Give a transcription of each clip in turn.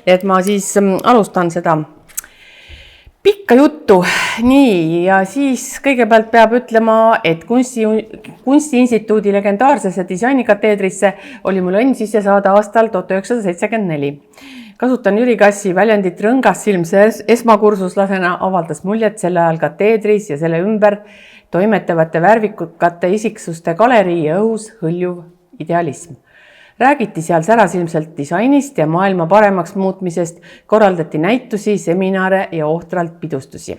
et ma siis alustan seda pikka juttu. Nii, ja siis kõigepealt peab ütlema, et Kunstiinstituudi legendaarsesse disainikateedrisse oli mul õnn sisse saada aastal 1974. Kasutan Jüri Kassi väljendit rõngas silm esmakursuslasena avaldas muljet selle ajal kateedris ja selle ümber toimetavate värvikute isiksuste galerii ja õhus hõljuv idealism. Räägiti seal särasilmselt disainist ja maailma paremaks muutmisest, korraldati näitusi, seminare ja ohtralt pidustusi.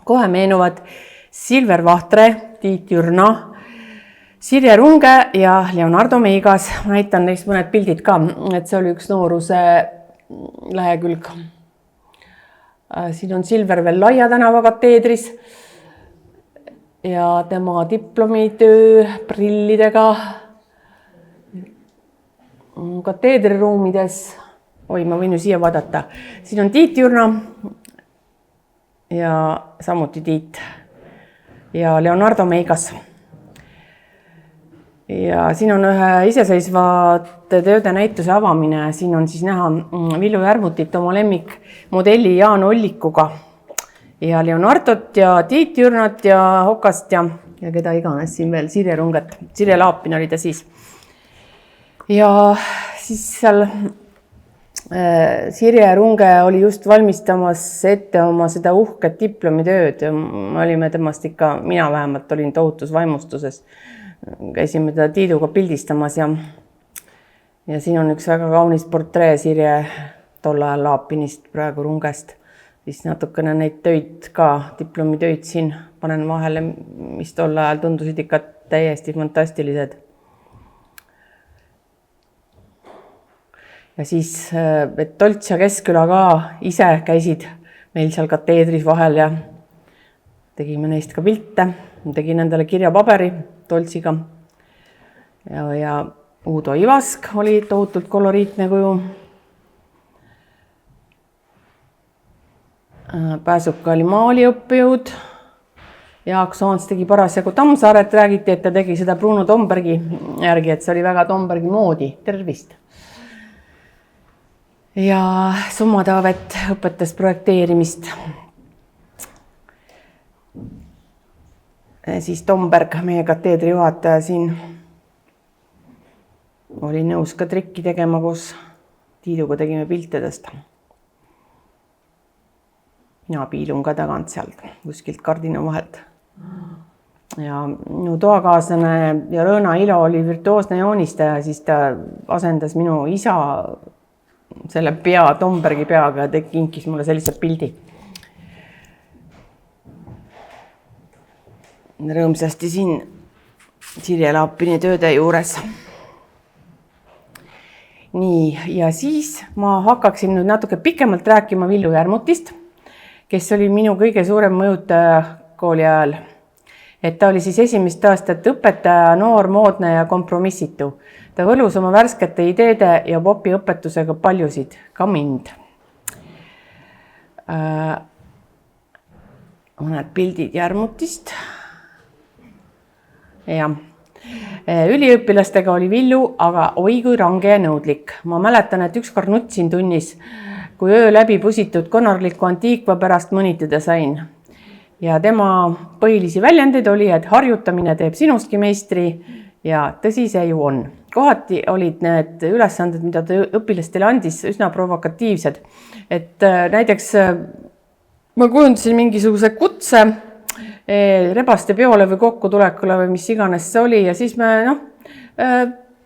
Kohe meenuvad Silver Vahtre, Tiit Jürna, Sirje Runge ja Leonardo Meigas. Näitan neist mõned pildid ka, et see oli üks nooruse lehekülg. Siin on Silver veel Laia tänava kateedris ja tema diplomitöö prillidega kateedriruumides. Oi, ma võin ju siia vaadata. Siin on Tiit Jürna ja samuti Tiit ja Leonardo Meigas. Ja siin on ühe iseseisvate tööde näituse avamine. Siin on siis näha Villu Järmutit oma lemmikmodelli Jaan Ollikuga ja Leonardot ja Tiit Jürnat ja Hokast ja keda iganes siin veel, Sirje Runget. Sirje Laapin oli ta siis. Ja siis seal Sirje Runge oli just valmistamas ette oma seda uhket diplomitööd. Me olime temast ikka, mina vähemalt olin tohutus vaimustuses. Käisime teda Tiiduga pildistamas ja siin on üks väga kaunis portree Sirje tol ajal Laapinist, praegu Rungest. Siis natukene neid töid ka, diplomitöid siin panen vahele, mis tol ajal tundusid ikka täiesti fantastilised. Ja siis, et Tolts ja Keskküla ka ise käisid meil seal kateedris vahel ja tegime neist ka pilte. Tegin endale kirjapaberi Toltsiga. Ja Uudo Ivask oli tohutult koloriitne kuju. Pääsuka oli maaliõppejõud. Jaak Soons tegi parasjagu Tammsaaret, räägiti, et ta tegi seda Bruno Tombergi järgi, et see oli väga Tombergi moodi. Tervist! Ja Summa Taavet õpetas projekteerimist. Siis Tomberg, meie kateedri juhataja siin, oli nõus ka trikki tegema, kus Tiiduga tegime piltidest. Mina piilun ka tagant sealt, kuskilt kardina vahelt. Ja minu toakaaslane ja Rõõna Ilo oli virtuoosne joonistaja, siis ta asendas minu isa selle Tombergi peaga ja kinkis mulle sellise pildi. Rõõmsasti siin Sirje Laapini tööde juures. Nii, ja siis ma hakkaksin nüüd natuke pikemalt rääkima Villu Järmutist, kes oli minu kõige suurem mõjutaja kooli ajal. Et ta oli siis esimest aastat õpetaja, noor, moodne ja kompromissitu. Ta võlus oma värskete ideede ja popi õpetusega paljusid, ka mind. Mõned pildid Järmutist. Ja. Üliõpilastega oli Villu, aga oi kui range ja nõudlik. Ma mäletan, et ükskord nutsin tunnis, kui öö läbi pusitud konarliku antiikva pärast mõnitada sain. Ja tema põhilisi väljendeid oli, et harjutamine teeb sinustki meistri ja tõsi see ju on. Kohati olid need ülesanded, mida ta õpilastele andis, üsna provokatiivsed. Et näiteks ma kujundasin mingisuguse kutse rebaste peole või kokkutulekule või mis iganes see oli ja siis me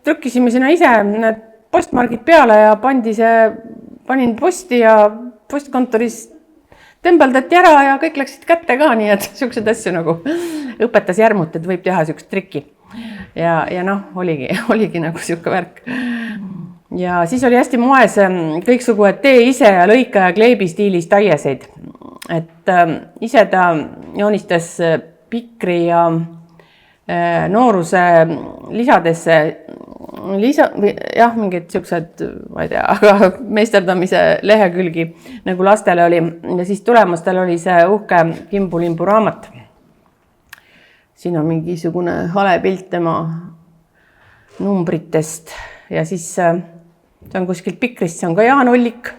trükkisime sinna ise need postmargid peale ja panin posti ja postkontoris tembeldati ära ja kõik läksid kätte ka, nii et siuksed asju nagu õpetas Järmut, et võib teha siukest trikki. Ja oligi nagu siuke värk. Ja siis oli hästi moes kõiksugu, et tee ise ja lõika ja kleebi stiilis taieseid. Et ise ta joonistas pikri ja nooruse lisadesse mingid siuksed, ma ei tea, aga meisterdamise lehekülgi, nagu lastele oli. Ja siis tulemustel oli see uhke Kimbu-Limbu raamat. Siin on mingisugune hale pilt tema numbritest ja siis see on kuskilt Pikrist, see on ka Jaan Ollik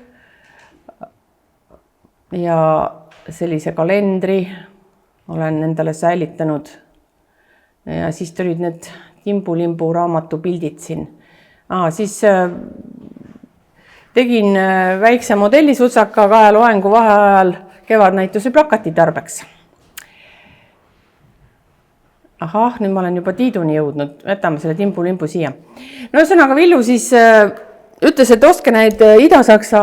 ja sellise kalendri olen endale säilitanud. Ja siis tulid need Timbu-Limbu raamatu pildid siin. Siis tegin väikse modellisutsaka kahe loengu vaheajal kevadnäituse plakati tarbeks. Nüüd ma olen juba Tiiduni jõudnud, võtame selle Timbu-Limbu siia. No ühesõnaga Villu siis ütles, et ostke neid Ida-Saksa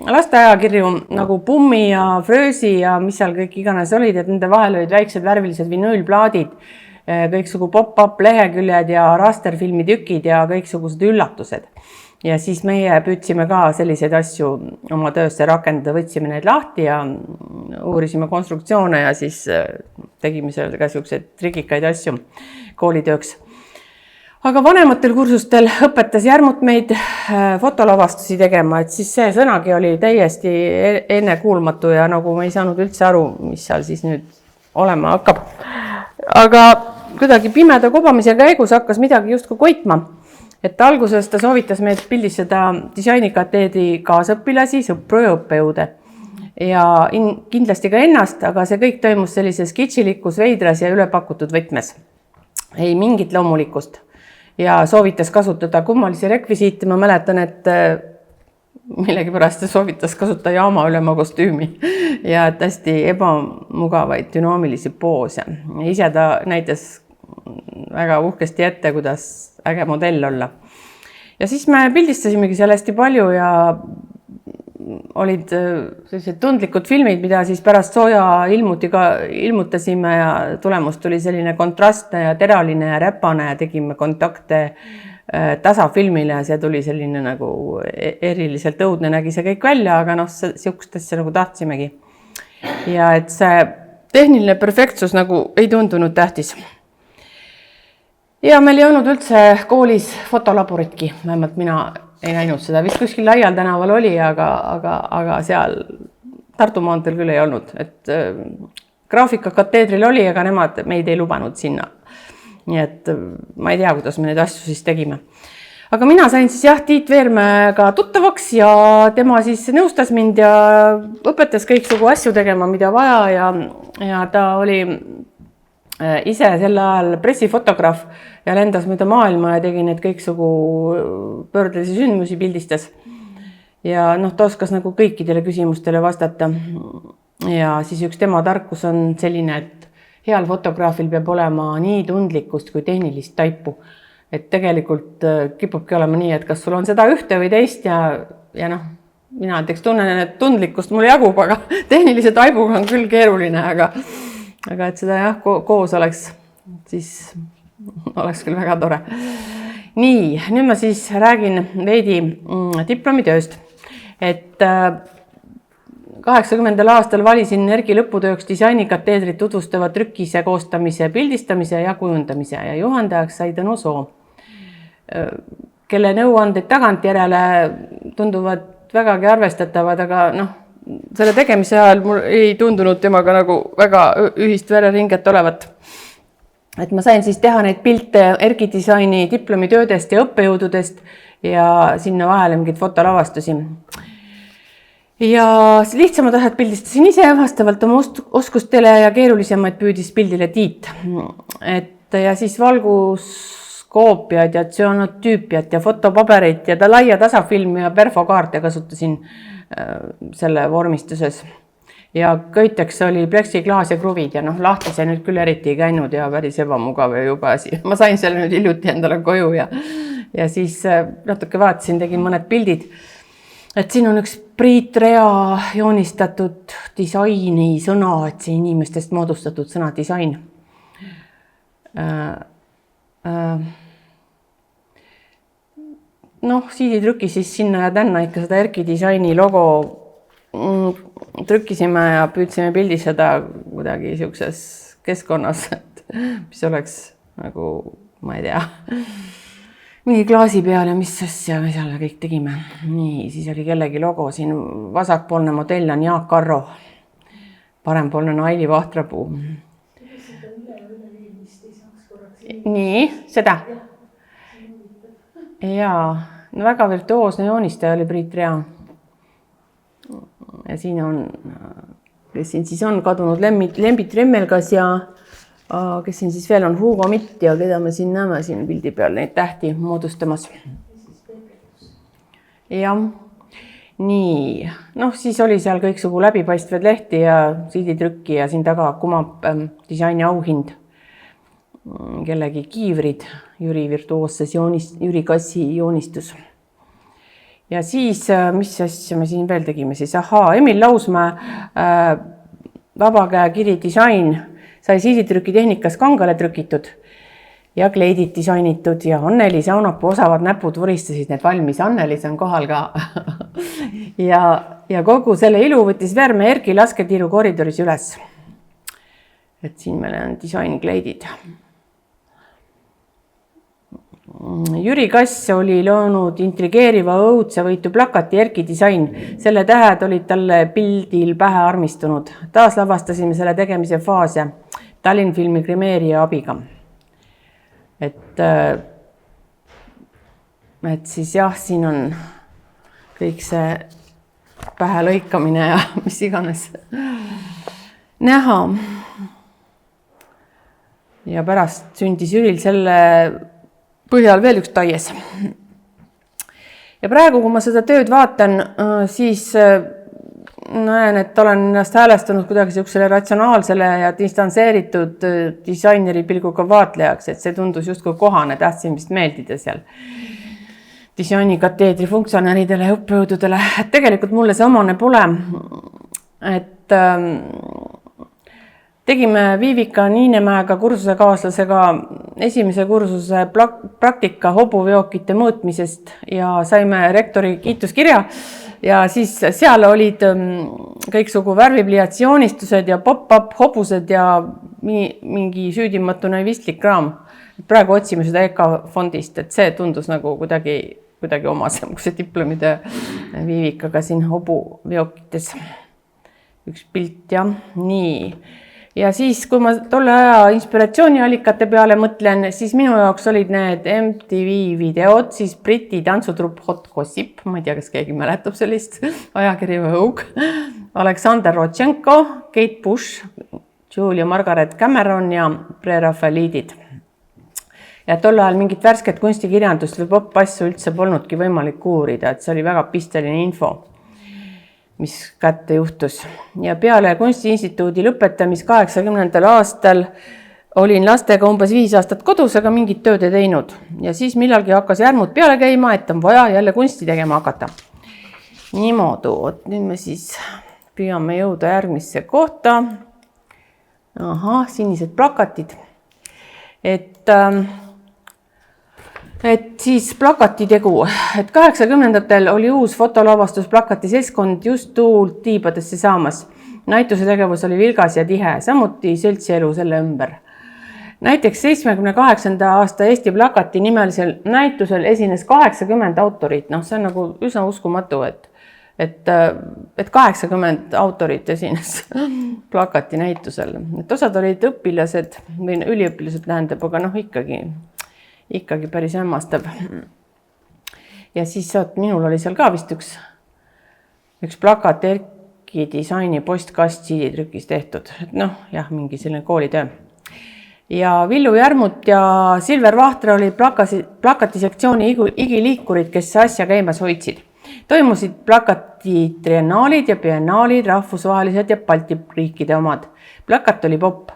lasteajakirju nagu Pummi ja Fröösi ja mis seal kõik iganes olid, et nende vahel olid väiksed värvilised vinüülplaadid, kõiksugu pop-up leheküljed ja rasterfilmi tükid ja kõiksugused üllatused. Ja siis meie püüdsime ka selliseid asju oma töösse rakendada, võtsime neid lahti ja uurisime konstruktsioone ja siis tegime sellega selliseid trikikaid asju koolitööks. Aga vanematel kursustel õpetas Järmut meid fotolavastusi tegema, et siis see sõnagi oli täiesti ennekuulmatu ja nagu ma ei saanud üldse aru, mis seal siis nüüd olema hakkab. Aga kuidagi pimeda kobamise käigus hakkas midagi justkui koitma. Et alguses ta soovitas meid pildistada disainikateedri kaasõpilasi, sõpru ja õppejõude. Ja kindlasti ka ennast, aga see kõik toimus sellises kitšilikus, veidras ja ülepakutud võtmes. Ei mingit loomulikust. Ja soovitas kasutada kummalisi rekvisiite. Ma mäletan, et millegipärast soovitas kasutada jaama ülema kostüümi ja hästi ebamugavaid dünaamilisi poose. Ise ta näitas väga uhkesti ette, kuidas äge modell olla. Ja siis me pildistasimegi seal hästi palju ja olid sellised tundlikud filmid, mida siis pärast sooja ilmutasime ja tulemus tuli selline kontrastne ja teraline ja räpane ja tegime kontakte tasafilmile ja see tuli selline nagu eriliselt õudne nägi see kõik välja, aga sihukest asja nagu tahtsimegi. Ja et see tehniline perfektsus nagu ei tundunud tähtis. Ja meil ei olnud üldse koolis fotolaboritki, vähemalt mina ei näinud seda. Vist kuskil Laial tänaval oli, aga seal Tartu maanteel küll ei olnud. Et graafikakateedril oli, aga nemad meid ei lubanud sinna. Nii et ma ei tea, kuidas me neid asju siis tegime. Aga mina sain siis Tiit Veermäega tuttavaks ja tema siis nõustas mind ja õpetas kõiksugu asju tegema, mida vaja ja ta oli ise sel ajal pressifotograaf ja lendas mööda maailma ja tegi need kõiksugu pöördelisi sündmusi pildistas. Ja ta oskas nagu kõikidele küsimustele vastata. Ja siis üks tema tarkus on selline, et heal fotograafil peab olema nii tundlikkust kui tehnilist taipu. Et tegelikult kipubki olema nii, et kas sul on seda ühte või teist ja mina näiteks tunnen, et tundlikkust mul jagub, aga tehnilise taibuga on küll keeruline, aga et seda koos oleks, siis oleks küll väga tore. Nii, nüüd ma siis räägin veidi diplomitööst, et 80. aastal valisin Erki lõputööks disainikateedrit tutvustava trükise koostamise, pildistamise ja kujundamise ja juhendajaks sai Tõnu Soo, kelle nõuanded tagantjärele tunduvad vägagi arvestatavad, aga selle tegemise ajal mul ei tundunud temaga nagu väga ühist vereringet olevat. Et ma sain siis teha neid pilte Erki disaini diplomitöödest ja õppejõududest ja sinna vahele mingid fotolavastusi. Ja lihtsamad asjad pildistasin ise vastavalt oma oskustele ja keerulisemaid püüdis pildile Tiit. Ja siis valguskoopiad ja tsüanotüüpiat ja fotopaberit ja laia tasafilmi ja perfokaarte kasutasin selle vormistuses. Ja köiteks oli pleksiklaas ja kruvid ja lahti see nüüd küll eriti ei käinud ja päris ebamugav ja juba asi. Ma sain selle nüüd hiljuti endale koju ja siis natuke vaatasin, tegin mõned pildid. Et siin on üks Priit Rea joonistatud disaini sõna, et see inimestest moodustatud sõna disain. Siidi trükki siis sinna ja tänna ikka seda Erki disaini logo trükkisime ja püüdsime pildistada kuidagi siukses keskkonnas, mis oleks nagu, ma ei tea, mingi klaasi peal ja mis asja me seal kõik tegime. Nii, siis oli kellegi logo siin, vasakpoolne modell on Jaak Arro, parempoolne on Aili Vahtrapuu. Nii, seda? Jaa, väga virtuoosne joonistaja oli Priit Rea. ja siin on, kes siin siis on kadunud, Lembit Remmelgas ja kes siin siis veel on, Hugo Mitt ja keda me siin näeme siin pildi peal neid tähti moodustamas. Jah, nii, noh, siis oli seal kõiksugu läbipaistvad lehti ja silditrükki ja siin taga kumab disaini auhind, kellegi kiivrid, Jüri virtuoosses Jüri Kassi joonistus. Ja siis, mis asja me siin veel tegime siis? Emil Lausmäe vabakäekiri disain sai silditrüki tehnikas kangale trükitud ja kleidid disainitud ja Anneli Saunapuu osavad näpud vuristasid need valmis. Annelis on kohal ka. ja kogu selle ilu võttis Verme Erki lasketiiru koridoris üles. Et siin meil on disainkleidid. Jüri Kass oli loonud intrigeeriva õudsevõitu plakati Erki disain. Selle tähed olid talle pildil pähe armistunud. Taas lavastasime selle tegemise faase Tallinn filmi Grimeeria abiga. Et siis jah, siin on kõik see pähe lõikamine ja mis iganes näha. Ja pärast sündis Jüril selle põhjal veel üks taies. Ja praegu, kui ma seda tööd vaatan, siis näen, et olen ennast häälestanud kuidagi sellisele ratsionaalsele ja distantseeritud disaineri pilguga vaatlejaks, et see tundus justkui kohane, tahtsin vist meeldida seal disainikateedri funktsionäridele ja õppejõududele. Et tegelikult mulle see omane pole, et tegime Viivika Niinemäega kursusekaaslasega esimese kursuse praktika hobuveokite mõõtmisest ja saime rektori kiituskirja ja siis seal olid kõiksugu värvipliatsionistused ja pop-up hobused ja mingi süüdimatu naivistlik raam. Praegu otsime seda EKA fondist, et see tundus nagu kuidagi omasem, kui see diplomide Viivikaga siin hobuveokites. Üks pilt ja nii. Ja siis, kui ma tolle aja inspiratsiooniallikate peale mõtlen, siis minu jaoks olid need MTV videod, siis Briti tantsutrupp Hot Gossip, ma ei tea, kas keegi mäletab sellist, ajakiri Vogue, Aleksander Rodtšenko, Kate Bush, Julia Margaret Cameron ja prerafaeliidid. Ja tolle ajal mingit värsket kunstikirjandust või pop-assu üldse polnudki võimalik uurida, et see oli väga pisteline info, mis kätte juhtus. Ja peale Kunstiinstituudi lõpetamis 80. aastal olin lastega umbes 5 aastat kodus, aga mingit tööd ei teinud. Ja siis millalgi hakkas järmud peale käima, et on vaja jälle kunsti tegema hakata. Niimoodi, nüüd me siis püüame jõuda järgmisse kohta. Sinised plakatid. Et siis plakatitegu, et 80-ndatel oli uus fotolavastus plakati seltskond just tuult tiibadesse saamas. Näituse tegevus oli vilgas ja tihe, samuti seltsielu selle ümber. Näiteks 78. aasta Eesti plakati nimelisel näitusel esines 80 autorit. See on nagu üsna uskumatu, et 80 autorit esines plakati näitusel. Et osad olid õpilased või üliõpilased tähendab, aga ikkagi päris hämmastab. Ja siis minul oli seal ka vist üks plakat Erki disaini postkast CD-trükis tehtud. Mingi selline koolitöö. Ja Villu Järmut ja Silver Vahtre olid plakatisektsiooni igiliikurid, kes asja käimas hoidsid. Toimusid plakati triennaalid ja biennaalid, rahvusvahelised ja Balti riikide omad. Plakat oli popp.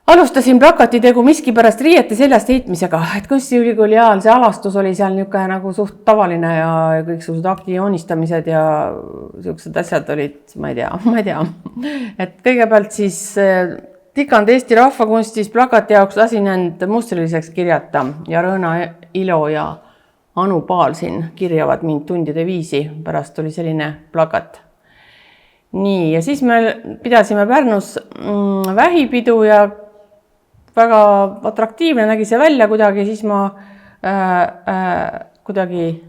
Alustasin plakatitegu miskipärast riiete seljast heitmisega, et Kunstiülikooli ajal see alastus oli seal niisugune nagu suht tavaline ja kõiksugused akti joonistamised ja sellised asjad olid, ma ei tea. Et kõigepealt siis tikand Eesti rahvakunstis plakati jaoks lasin end mustriliseks kirjata ja Rõõna Ilo ja Anu Paal siin kirjavad mind tundide viisi, pärast oli selline plakat. Nii, ja siis me pidasime Pärnus vähipidu ja väga atraktiivne nägi see välja kuidagi, siis ma kuidagi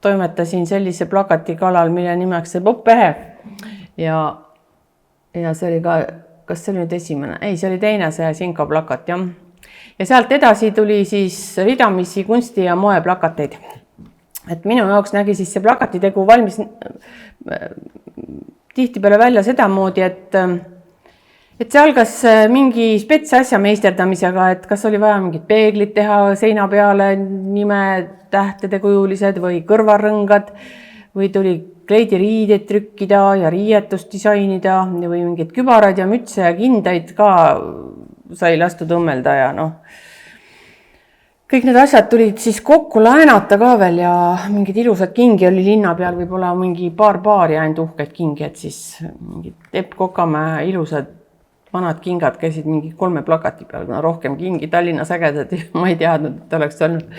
toimetasin sellise plakati kallal, mille nimeks see Poppehe. Ja see oli ka, kas see oli nüüd esimene? Ei, see oli teine see Sinko plakat, jah. Ja sealt edasi tuli siis ridamisi kunsti- ja moeplakateid. Et minu jaoks nägi siis see plakatitegu valmis tihtipeale välja sedamoodi, et see algas mingi spetsasja meisterdamisega, et kas oli vaja mingid peeglid teha seina peale, nime tähtede kujulised või kõrvarõngad või tuli kleidiriideid trükkida ja riietust disainida või mingid kübarad ja mütse ja kindaid ka sai lastud õmmelda ja kõik need asjad tulid siis kokku laenata ka veel ja mingid ilusad kingi oli linna peal, võib-olla mingi paar paari ainult uhkeid kingi, et siis mingid Epp Kokamäe ilusad vanad kingad käisid mingi 3 plakati peal, kuna rohkem kingi Tallinnas ägedad, ma ei teadnud, et oleks olnud.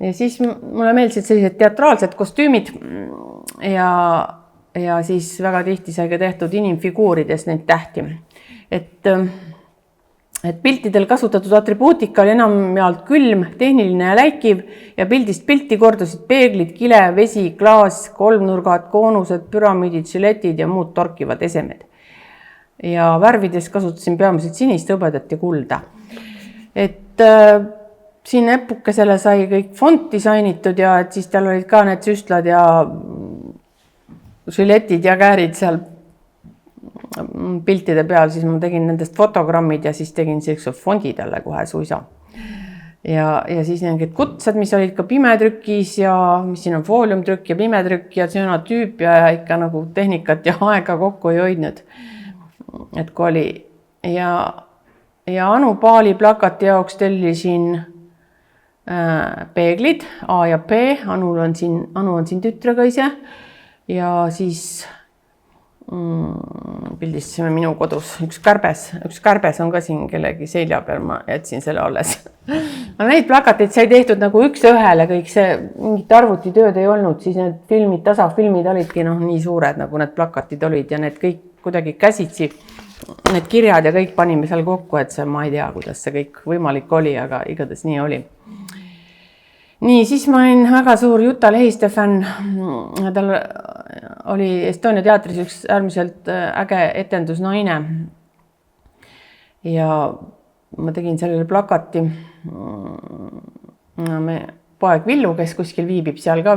Ja siis mulle meeldisid sellised teatraalsed kostüümid ja siis väga tihti sai ka tehtud inimfiguurides neid tähti. Et piltidel kasutatud atribuutika oli enamjaolt külm, tehniline ja läikiv ja pildist pilti kordusid peeglid, kile, vesi, klaas, kolmnurgad, koonused, püramiidid, žiletid ja muud torkivad esemed. Ja värvides kasutasin peamiselt sinist, hõbedat ja kulda. Et siin Epukesele sai kõik font disainitud ja et siis tal olid ka need süstlad ja žiletid ja käärid seal piltide peal, siis ma tegin nendest fotogrammid ja siis tegin sellised fondid jälle kohe suisa. Ja siis need kutsed, mis olid ka pimetrükis ja mis siin on fooliumtrükk ja pimetrükk ja tsüanotüüp ja ikka nagu tehnikat ja aega kokku ei hoidnud. Et kui oli ja Anu Paali plakati jaoks tellisin peeglid A ja B, Anu on siin tütrega ise ja siis pildistasime minu kodus üks kärbes on ka siin kellegi selja peal, ma jätsin selle alles. Neid plakateid sai tehtud nagu üks ühele, kõik see mingit arvutitööd ei olnud, siis need tasafilmid olidki nii suured, nagu need plakatid olid ja need kõik kuidagi käsitsi, need kirjad ja kõik panime seal kokku, et see ma ei tea, kuidas see kõik võimalik oli, aga igatahes nii oli. Nii, siis ma olin väga suur Juta Lehiste fänn. Tal oli Estonia teatris üks äärmiselt äge etendusnaine. Ja ma tegin sellele plakati. Poeg Villu, kes kuskil viibib seal ka,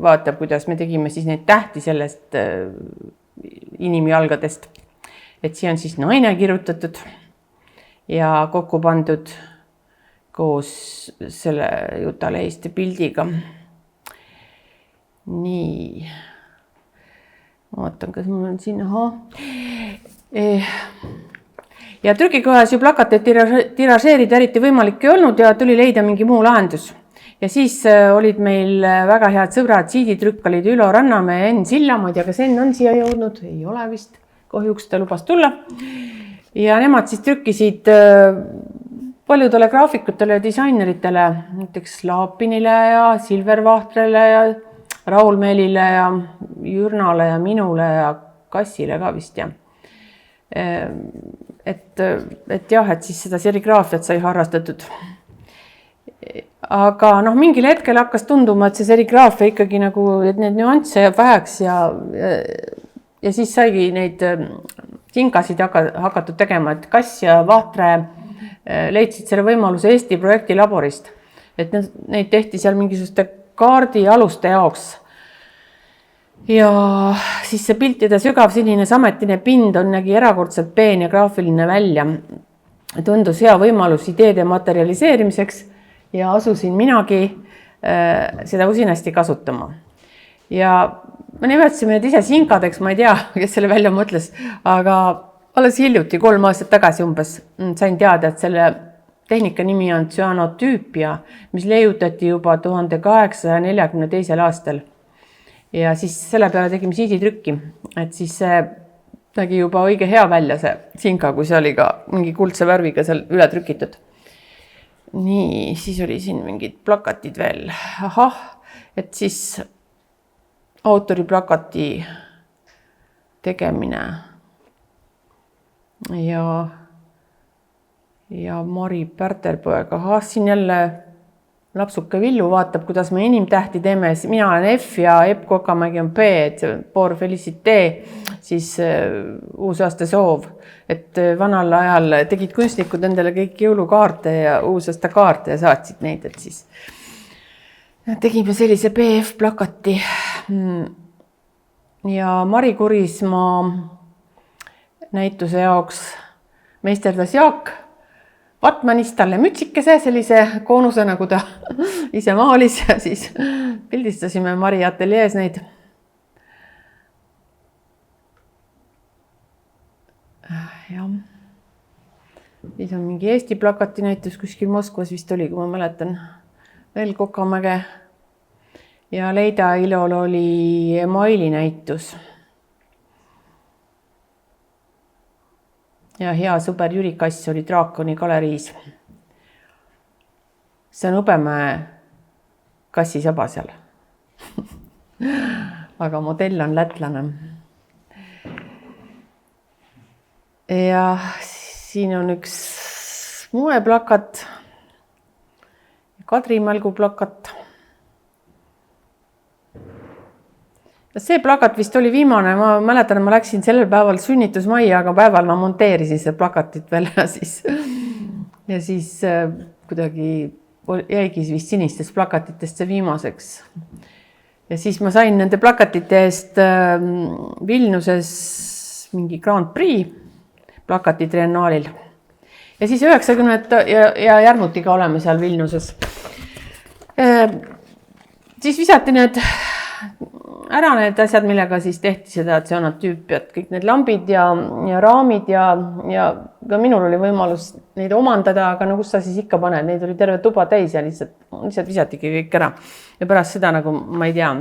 vaatab, kuidas me tegime siis neid tähti sellest inimjalgadest. Et siia on siis naine kirjutatud ja kokku pandud koos selle Juta Lehiste pildiga. Nii. Vaatan, kas mul on siin, Ja trükikojas ju plakateid tiražeerida eriti võimalik ei olnud ja tuli leida mingi muu lahendus. Ja siis olid meil väga head sõbrad, CD-trükk olid Ülo Rannamäe ja Enn Silla, ma ei tea, kas Enn on siia jõudnud, ei ole vist, kahjuks ta lubas tulla. Ja nemad siis trükkisid paljudele graafikutele ja disaineritele, näiteks Laapinile ja Silvervahtrele ja Raul Meelile ja Jürnale ja minule ja Kassile ka vist. Ja. Et siis seda serigraafiat sai harrastatud. Aga mingil hetkel hakkas tunduma, et see serigraafia ikkagi nagu, et need nüansse jääb väheks ja siis saigi neid tingasid hakatud tegema, et Kass ja Vahtre leidsid selle võimaluse Eesti projekti laborist, et neid tehti seal mingisuguste kaardi aluste jaoks. Ja siis see piltide sügav sinine sametine pind nägi erakordselt peen ja graafiline välja. Tundus hea võimalus ideede materialiseerimiseks ja asusin minagi seda usinasti kasutama. Ja me nimetasime need ise sinkadeks, ma ei tea, kes selle välja mõtles, aga alles hiljuti 3 aastat tagasi umbes sain teada, et selle tehnika nimi on tsüanotüüpia, mis leiutati juba 1842. aastal. Ja siis selle peale tegime CD-trükki, et siis see nägi juba õige hea välja see sinka, kui see oli ka mingi kuldse värviga seal üle trükitud. Nii, siis oli siin mingid plakatid veel. Et siis autoriplakati tegemine. Ja Mari Pärterpoeg, siin jälle lapsuke Villu vaatab, kuidas me inimtähti teeme, mina olen F ja Epp Kokamägi on P, et Por Felicite, siis uusaasta soov, et vanal ajal tegid kunstnikud endale kõik jõulukaarte ja uusaasta kaarte ja saatsid neid, et siis tegime sellise PF plakati. ja Mari Kurismaa näituse jaoks meisterdas Jaak Vatmanist talle mütsikese sellise koonuse, nagu ta ise maalis ja siis pildistasime Mari ateljees neid. Jah. Siis on mingi Eesti plakati näitus kuskil Moskvas vist oli, kui ma mäletan, veel Kokamäge. Ja Leida Ilol oli Emaili näitus. Ja hea sõber Jüri Kass oli Draakoni galeriis. See on Hõbemäe kassisaba seal. Aga modell on lätlane. Ja siin on üks moeplakat, Kadri Mälgu plakat. See plakat vist oli viimane, ma mäletan, ma läksin sellel päeval sünnitusmajja, aga päeval ma monteerisin see plakatit veel ja siis kuidagi jäigi vist sinistest plakatitest see viimaseks. Ja siis ma sain nende plakatite eest Vilniuses mingi Grand Prix plakatitriennaalil. Ja siis 90 ja Järmutiga oleme seal Vilniuses. Siis visati ära need asjad, millega siis tehti seda tseonotüüpiat, kõik need lambid ja raamid ja ka minul oli võimalus neid omandada, aga no kus sa siis ikka paned, neid oli terve tuba täis ja lihtsalt visatigi kõik ära. Ja pärast seda nagu ma ei tea,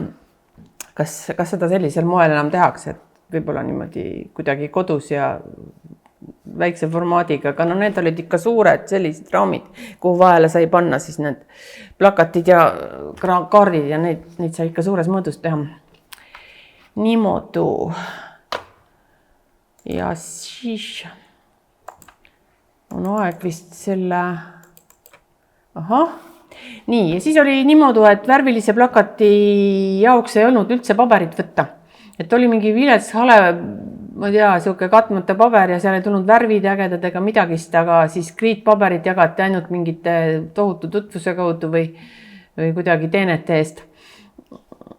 kas seda sellisel moel enam tehakse, et võib-olla niimoodi kuidagi kodus ja väikse formaadiga, aga no need olid ikka suured sellised raamid, kuhu vahele sai panna siis need plakatid ja kaardid ja neid sai ikka suures mõõdus teha. Niimoodi. Ja siis on aeg vist selle... Nii, ja siis oli niimoodi, et värvilise plakati jaoks ei olnud üldse paberit võtta. Et oli mingi vilets hale, ma ei tea, siuke katmata paber ja seal ei tulnud värvid ägedad ega midagist, aga siis kriitpaberit jagati ainult mingite tohutu tutvuse kaudu või kuidagi teenete eest.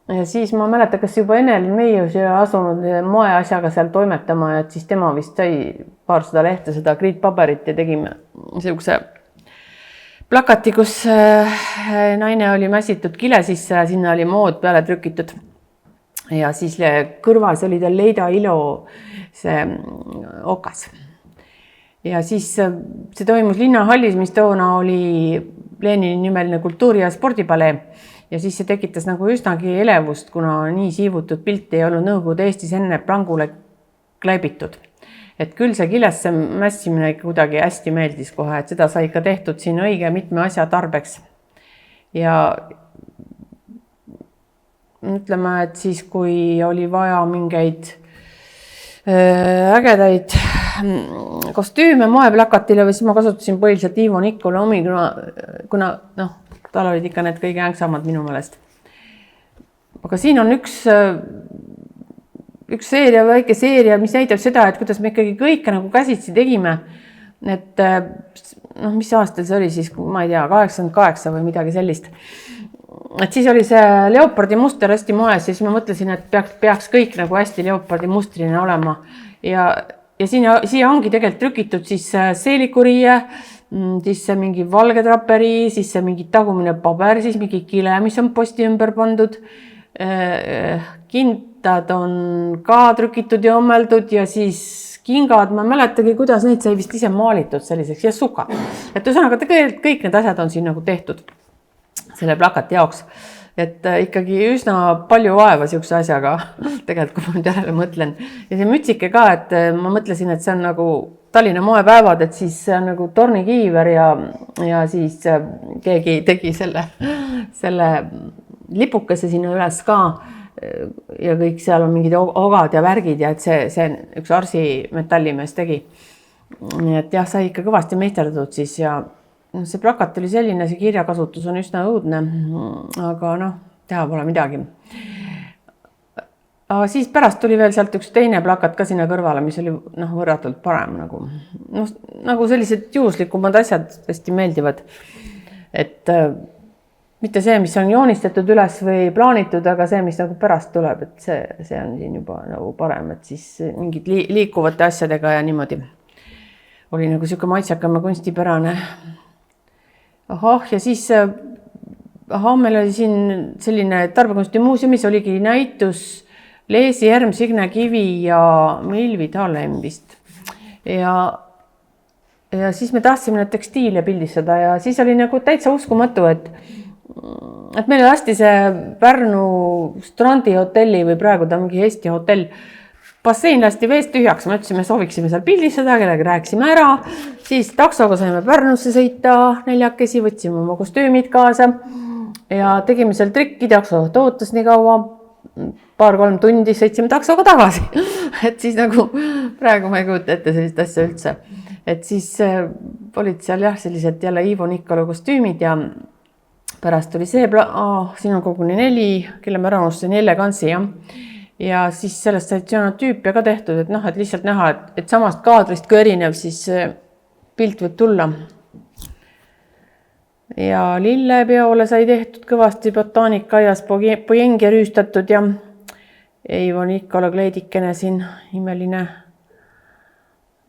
Ja siis ma mäletan, kas juba Enel Meius ja asunud moeasjaga seal toimetama, et siis tema vist sai paarsada lehte seda kriitpaberit ja tegime siukse plakati, kus naine oli mässitud kile sisse ja sinna oli mood peale trükitud. Ja siis kõrval see oli tal Leida Ilo see okas. Ja siis see toimus Linnahallis, mis toona oli Lenini nimeline kultuuri- ja spordipalee. Ja siis see tekitas nagu üsnagi elevust, kuna nii siivutud pilti ei olnud Nõukogude Eestis enne prangule kleibitud. Et küll see kilesse mässimine kuidagi hästi meeldis kohe, et seda sai ikka tehtud siin õige mitme asja tarbeks. Ja ütleme, et siis kui oli vaja mingeid ägedaid kostüüme moeplakatile või siis ma kasutasin põhiliselt Ivo Nikkola omi, kuna tal olid ikka need kõige ängsamad minu meelest. Aga siin on üks seeria, väike seeria, mis näitab seda, et kuidas me ikkagi kõike nagu käsitsi tegime. Et mis aastal see oli siis, ma ei tea, 88 või midagi sellist. Et siis oli see leopardi muster hästi moes ja siis ma mõtlesin, et peaks kõik nagu hästi leopardi mustrina olema. Ja siia ongi tegelikult trükitud siis seelikuriie, siis see mingi valge traperi, siis see mingi tagumine paber, siis mingi kile, mis on posti ümber pandud. Kintad on ka trükitud ja ommeldud ja siis kingad, ma mäletagi, kuidas neid sai vist ise maalitud selliseks ja suka. Et üsanaga tegelikult kõik need asjad on siin nagu tehtud selle plakati jaoks. Et ikkagi üsna palju vaeva siukse asjaga, tegelikult kui ma nüüd järele mõtlen. Ja see mütsike ka, et ma mõtlesin, et see on nagu Tallinna moepäevad, et siis see on nagu tornikiiver ja siis keegi tegi selle lipukese sinna üles ka ja kõik seal on mingid ogad ja värgid ja et see üks Arsi metallimees tegi. Nii et jah, sai ikka kõvasti meisterdatud siis ja see plakat oli selline, see kirjakasutus on üsna õudne, aga teha pole midagi. Aga siis pärast tuli veel sealt üks teine plakat ka sinna kõrvale, mis oli võrratult parem. Nagu sellised juhuslikumad asjad hästi meeldivad. Et mitte see, mis on joonistatud üles või plaanitud, aga see, mis nagu pärast tuleb, et see on siin juba nagu parem, et siis mingid liikuvate asjadega ja niimoodi oli nagu sihuke maitsekam ja kunstipärane. Ja siis meil oli siin selline Tarbekunstimuuseumis oligi näitus Leesi Herm, Signe Kivi ja Milvi Thalheim vist. Ja siis me tahtsime need tekstiile pildistada ja siis oli nagu täitsa uskumatu, et meile lasti see Pärnu strandihotelli või praegu ta mingi Eesti hotell. Bassein lasti veest tühjaks, me ütlesime, sooviksime seal pildistada, kellega rääkisime ära. Siis taksoga saime Pärnusse sõita 4, võtsime oma kostüümid kaasa ja tegime seal trikki, takso ootas nii kaua, 2-3 tundi sõitsime taksoga tagasi. Et siis nagu praegu ma ei kujuta ette sellist asja üldse. Et siis olid seal jah, sellised jälle Ivo Nikolo kostüümid ja pärast oli see, siin on koguni 4, kelle me ära unustasin, 4 kantsi ja siis sellest sai tüüpia ka tehtud, et et lihtsalt näha, et samast kaadrist kui erinev, siis pilt võib tulla. Ja lillepeole sai tehtud kõvasti botaanikaias pojengi rüüstatud ja Ivo Nikolo kleidikene siin imeline.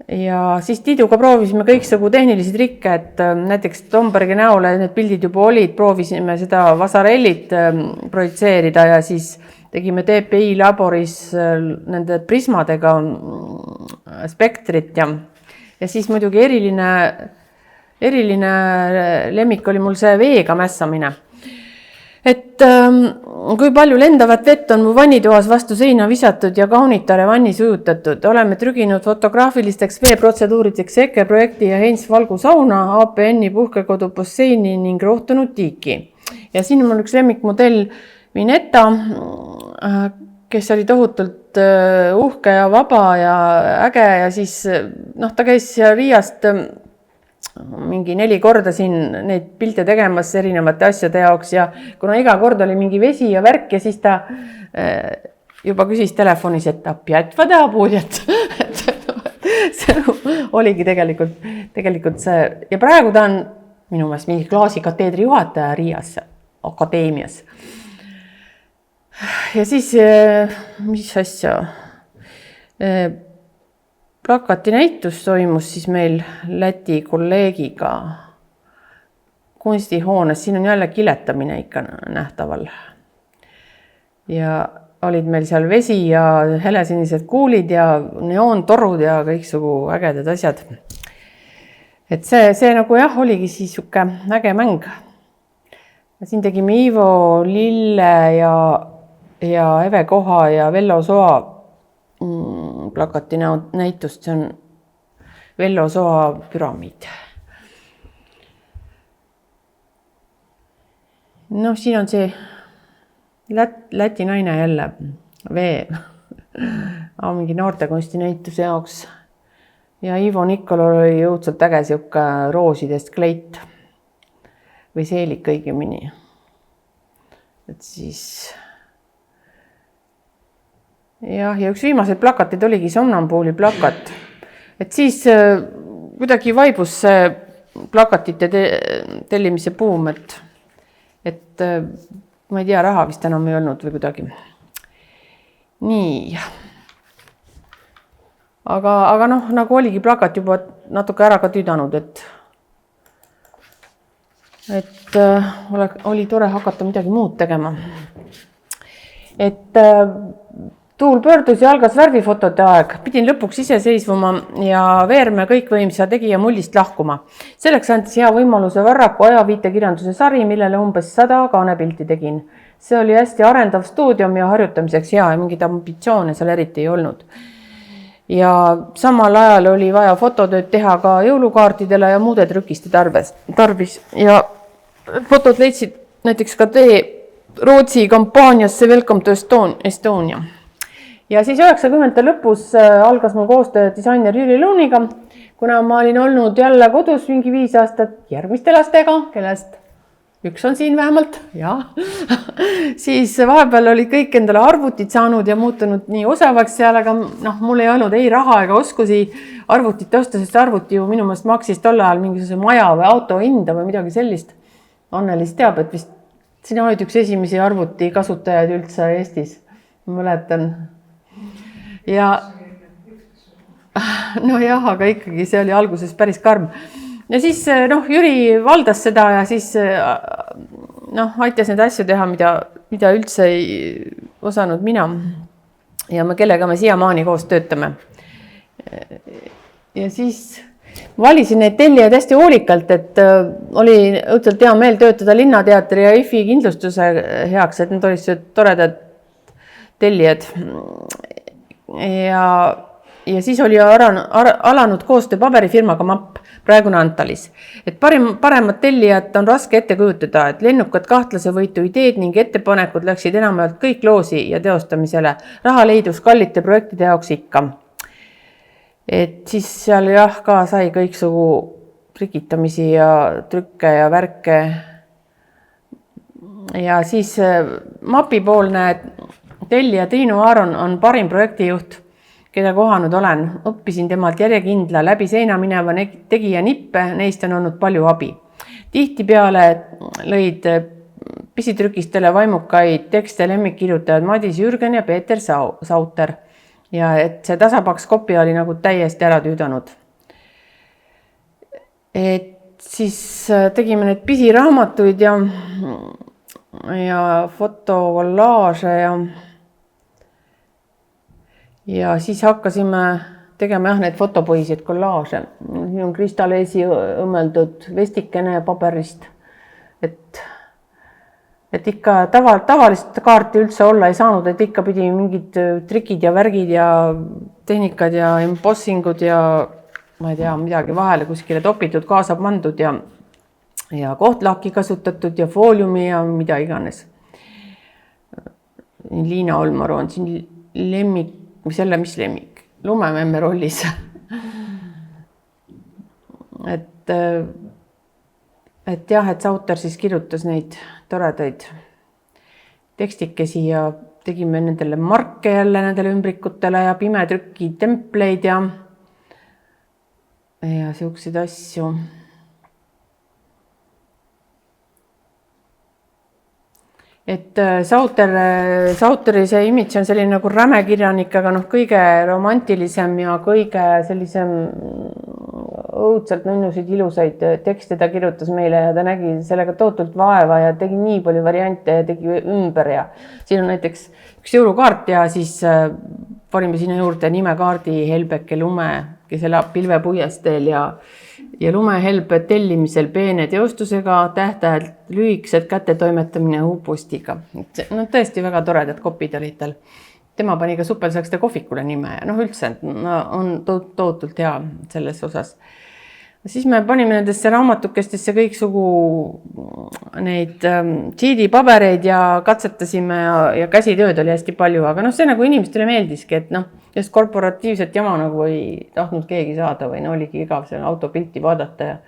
Ja siis Tiiduga proovisime kõiksugu tehnilisi trikke, et näiteks Tombergi näole need pildid juba olid, proovisime seda vasarellit projitseerida ja siis tegime DPI laboris nende prismadega spektrit ja siis muidugi eriline lemmik oli mul see veega mässamine. Et kui palju lendavat vett on mu vannitoas vastu seina visatud ja kaunitare vannis ujutatud. Oleme trüginud fotograafilisteks veeprotseduurideks EKE projekti ja Heinz Valgu sauna, APN-i puhkekodu basseini ning rohtunud tiiki. Ja siin on üks lemmikmodell Vineta, kes oli tohutult uhke ja vaba ja äge ja siis ta käis Riiast mingi 4 korda siin neid pilte tegemas erinevate asjade jaoks ja kuna iga kord oli mingi vesi ja värk ja siis ta juba küsis telefonis, et apjätva puudjat. See oligi tegelikult see ja praegu ta on minu meelest mingi klaasikateedri juhataja Riias akadeemias. Ja siis, mis asja? Plakati näitus toimus siis meil Läti kolleegiga kunstihoones. Siin on jälle kiletamine ikka nähtaval. Ja olid meil seal vesi ja helesinised kuulid ja neoontorud ja kõiksugu ägedad asjad. Et see nagu jah, oligi siis siuke äge mäng. Siin tegime Ivo Lille ja Eve Koha ja Vello Soa plakati näitust, see on Vello Soa püramiid. Siin on see Läti naine jälle mingi noortekunsti näituse jaoks. Ja Ivo Nikolo oli jõudsalt äge siuke roosidest kleit või seelik õigemini. Et siis ja üks viimaseid plakateid oligi Somnambuuli plakat. Et siis kuidagi vaibus see plakatite tellimise buum, et ma ei tea, raha vist enam ei olnud või kuidagi. Nii. Aga nagu oligi plakat juba natuke ära ka tüdanud, et oli tore hakata midagi muud tegema. Et tuul pöördus ja algas värvifotode aeg. Pidin lõpuks iseseisvuma ja Veerme kõikvõimsa tegija mullist lahkuma. Selleks andis hea võimaluse Varraku ajaviitekirjanduse sari, millele umbes 100 kaanepilti tegin. See oli hästi arendav stuudium ja harjutamiseks hea ja mingid ambitsioone seal eriti ei olnud. Ja samal ajal oli vaja fototööd teha ka jõulukaartidele ja muude trükiste tarvis. Ja fotod leidsid näiteks ka Rootsi kampaaniasse Welcome to Estonia. Ja siis 90. lõpus algas mul koostöö disainer Jüri Luuniga, kuna ma olin olnud jälle kodus mingi 5 aastat järgmiste lastega, kellest üks on siin vähemalt, siis vahepeal oli kõik endale arvutid saanud ja muutunud nii osavaks seal, aga mul ei olnud ei raha ega oskusi arvutit osta, sest arvuti ju minu meelest maksis tol ajal mingisuguse maja või auto hinda või midagi sellist. Annelis teab, et vist sina olid üks esimesi arvuti kasutajaid üldse Eestis, ma mäletan. Ja nojah, aga ikkagi see oli alguses päris karm. Ja siis Jüri valdas seda ja siis aitas neid asju teha, mida üldse ei osanud mina. Ja kellega me siiamaani koos töötame. Ja siis valisin neid tellijaid hästi hoolikalt, et oli õudselt hea meel töötada Linnateatri ja IFI kindlustuse heaks, et need olid toredad tellijad. Ja siis oli alanud koostöö paberifirmaga MAP, praegune Antalis. Et paremat tellijat on raske ette kujutada, et lennukad kahtlasevõitu ideed ning ettepanekud läksid enamalt kõik loosi ja teostamisele. Raha leidus kallite projektide jaoks ikka. Et siis seal ka sai kõiksugu trikitamisi ja trükke ja värke. Ja siis MAP-i poolne tellija Triinu Aaron on parim projektijuht, keda kohanud olen. Õppisin temalt järjekindla läbi seina mineva tegija nippe, neist on olnud palju abi. Tihtipeale lõid pisitrükistele vaimukaid tekste lemmikkirjutajad Madis Jürgen ja Peeter Sauter. Ja et see tasapaks kopi oli nagu täiesti ära tüüdanud. Et siis tegime need pisiraamatuid ja fotokollaaže ja siis hakkasime tegema need fotopõhised kollaaže. Siin on kristaleesi õmmeldud vestikene paberist, et ikka tavalist kaarti üldse olla ei saanud, et ikka pidi mingid trikid ja värgid ja tehnikad ja embossingud ja ma ei tea, midagi vahele kuskile topitud, kaasa pandud ja kohtlahki kasutatud ja fooliumi ja mida iganes. Liina Olmaru on siin lemmik, mis lemmik? Lumememme rollis. Et Sauter siis kirjutas neid toredaid tekstikesi ja tegime nendele marke jälle nendele ümbrikutele ja pimetrükki templeid ja siukseid asju. Et Sauteri see imidž on selline nagu rämekirjanik, aga kõige romantilisem ja kõige sellisem õudselt nunnusid ilusaid tekste ta kirjutas meile ja ta nägi sellega tootult vaeva ja tegi nii palju variante ja tegi ümber ja siin on näiteks üks jõulukaart ja siis panime sinna juurde nimekaardi Helbeke Lume, kes elab pilvepuiesteel ja lumehelbe tellimisel peene teostusega, tähtajad lühikesed kättetoimetamine U-postiga. No tõesti väga toredad kopid olid tal. Tema pani ka Supelsakste kohvikule nime ja üldse on tootult hea selles osas. Siis me panime nendesse raamatukestesse kõiksugu neid CD-pabereid ja katsetasime ja käsitööd oli hästi palju, aga see nagu inimestele meeldiski, et just korporatiivset jama nagu ei tahtnud keegi saada või oligi igav selle autopilti vaadata ja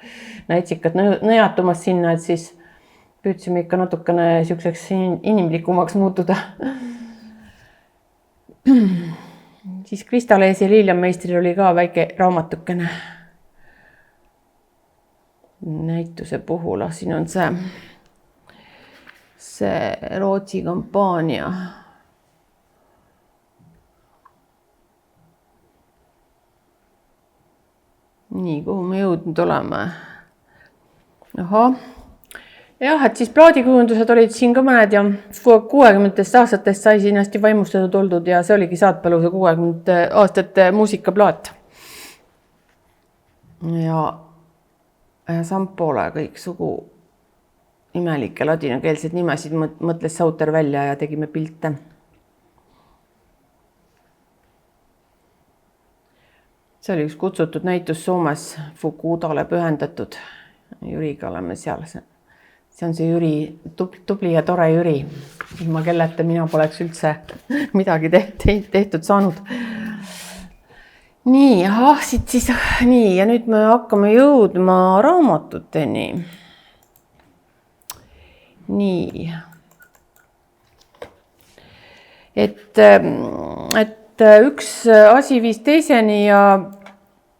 näitsikad nõjatumas sinna, et siis püüdsime ikka natukene siukseks inimlikumaks muutuda. Siis Kristaleesi ja Lilian Meistril oli ka väike raamatukene näituse puhul. Siin on see Rootsi kampaania. Nii, kuhu me jõudnud oleme? Jah, et siis plaadikujundused olid siin ka mõned ja 60. aastatest sai siin hästi vaimustatud oldud ja see oligi Saatpaluse 60 aastate muusikaplaat. Ja Sampole kõiksugu imelikke ladinakeelseid nimesid mõtles Sauter välja ja tegime pilte. See oli üks kutsutud näitus Soomes Fukudale pühendatud. Jüriga oleme seal. See on see Jüri, tubli ja tore Jüri. Ilma kelleta mina poleks üldse midagi tehtud saanud. Nii, siit siis nii ja nüüd me hakkame jõudma raamatuteni. Nii. Et üks asi viis teiseni ja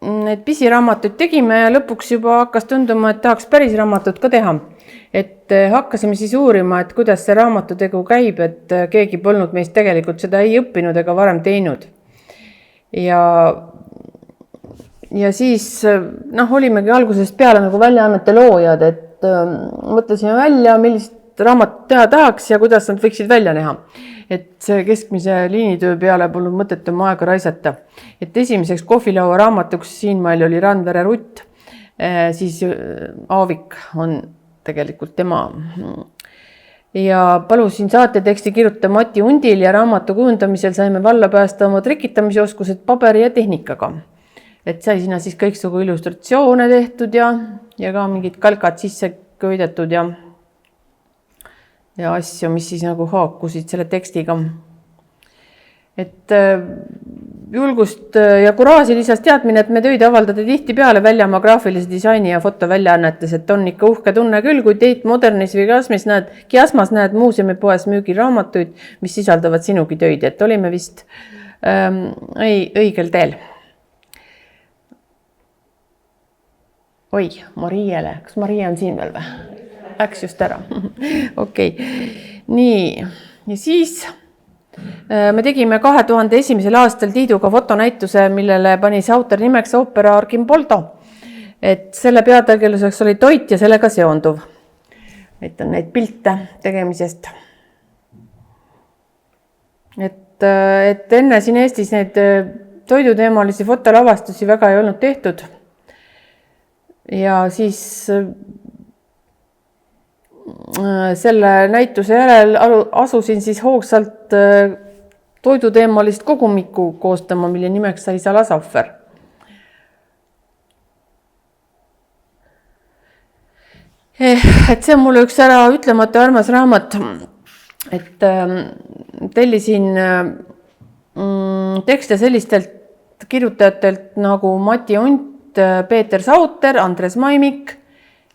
need pisiraamatuid tegime ja lõpuks juba hakkas tunduma, et tahaks päris raamatut ka teha. et hakkasime siis uurima, et kuidas see raamatutegu käib, et keegi polnud meist tegelikult seda ei õppinud ega varem teinud. Ja siis olimegi algusest peale nagu väljaannete loojad, et mõtlesime välja, millist raamatut teha tahaks ja kuidas nad võiksid välja näha. Et see keskmise liinitöö peale polnud mõtet oma aega raisata. Et esimeseks kohvilaua raamatuks siinmail oli Randvere Rutt, siis Aavik on tegelikult tema. Ja palusin saateteksti kirjutada Mati Undil ja raamatu kujundamisel saime valla päästa oma trikitamise oskused paberi ja tehnikaga. Et sai sinna siis kõiksugu illustratsioone tehtud ja ka mingid kalkad sisse köidetud ja asju, mis siis nagu haakusid selle tekstiga. Et julgust ja kuraasi lisas teadmine, et me töid avaldada tihti peale väljamaa graafilise disaini ja fotoväljaannetes, et on ikka uhke tunne küll, kui teid Modernis või Kiasmas näed muuseumipoes müügi raamatuid, mis sisaldavad sinugi töid, et olime vist õigel teel. Oi, Mariele, kas Marie on siin veel või? Läks just ära. Okei. Nii, ja siis me tegime 2001. aastal Tiiduga fotonäituse, millele pani see autor nimeks oopera Archimpoldo. Et selle peategeluseks oli toit ja sellega seonduv. Et on neid pilte tegemisest. Et enne siin Eestis neid toiduteemalisi fotolavastusi väga ei olnud tehtud. Ja siis selle näituse järel asusin siis hoogsalt toiduteemalist kogumikku koostama, mille nimeks sai Salasahver. Et see on mulle üks ära ütlematu armas raamat, et tellisin tekste sellistelt kirjutajatelt nagu Mati Unt, Peeter Sauter, Andres Maimik,